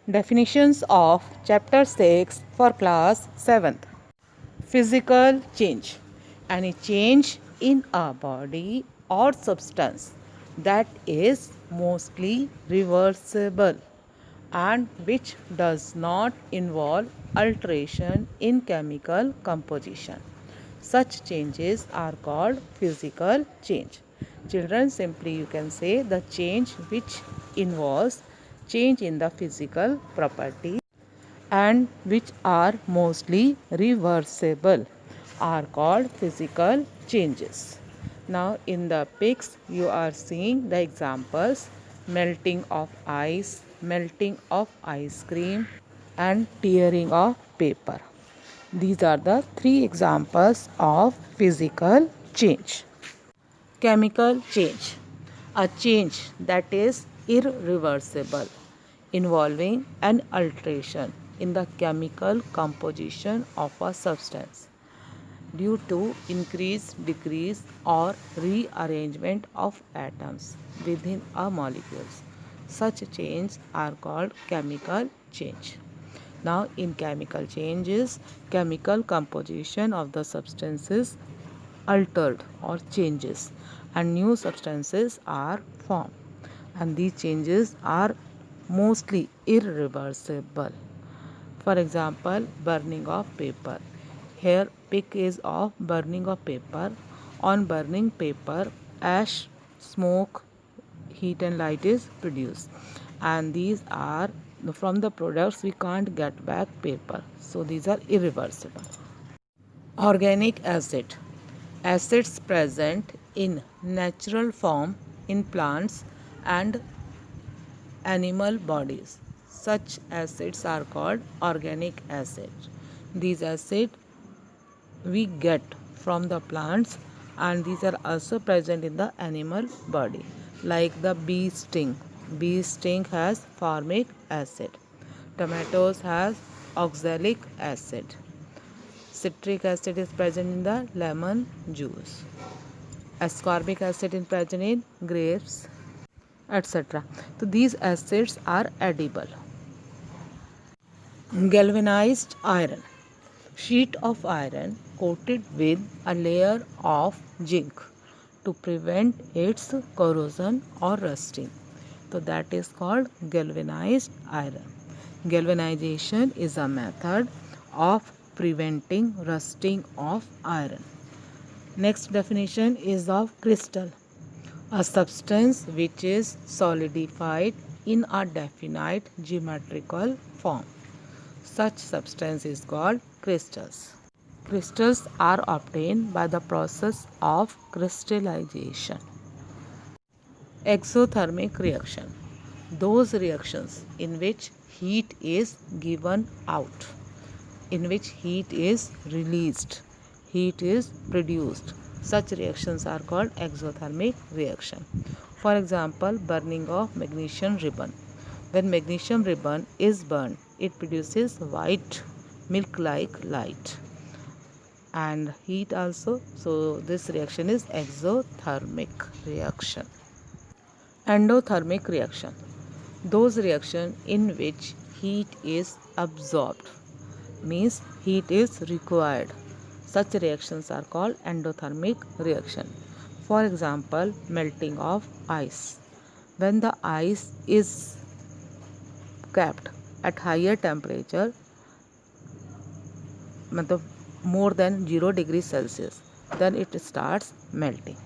Definitions of Chapter 6 for Class 7th. Physical change. Any change in a body or substance that is mostly reversible and which does not involve alteration in chemical composition. Such changes are called physical change. Children, simply you can say the change which involves change in the physical properties and which are mostly reversible are called physical changes. Now in the pics you are seeing the examples: melting of ice, melting of ice cream, and tearing of paper. These are the three examples of physical change. Chemical change. A change that is irreversible, involving an alteration in the chemical composition of a substance due to increase, decrease, or rearrangement of atoms within a molecule. Such changes are called chemical change. Now, in chemical changes, chemical composition of the substances altered or changes and new substances are formed, and these changes are mostly irreversible. For example, burning of paper. Here pic is of burning of paper. On burning paper, ash, smoke, heat and light is produced, and these are from the products we can't get back paper, so these are irreversible. Organic acid. Acids present in natural form in plants and animal bodies. Such acids are called organic acid. These acids we get from the plants, and these are also present in the animal body, like the bee sting. Bee sting has formic acid. Tomatoes has oxalic acid. Citric acid is present in the lemon juice. Ascorbic acid is present in grapes, etc. So these acids are edible. Galvanized iron. Sheet of iron coated with a layer of zinc to prevent its corrosion or rusting. So that is called galvanized iron. Galvanization is a method of preventing rusting of iron. Next definition is of crystal. A substance which is solidified in a definite geometrical form. Such substance is called crystals. Crystals are obtained by the process of crystallization. Exothermic reaction. Those reactions in which heat is given out, in which heat is released, heat is produced. Such reactions are called exothermic reaction. For example, burning of magnesium ribbon. When magnesium ribbon is burned, it produces white milk-like light and heat also. So this reaction is exothermic reaction. Endothermic reaction. Those reactions in which heat is absorbed, means heat is required. Such reactions are called endothermic reaction. For example, melting of ice. When the ice is kept at higher temperature, more than 0 degrees Celsius, then it starts melting.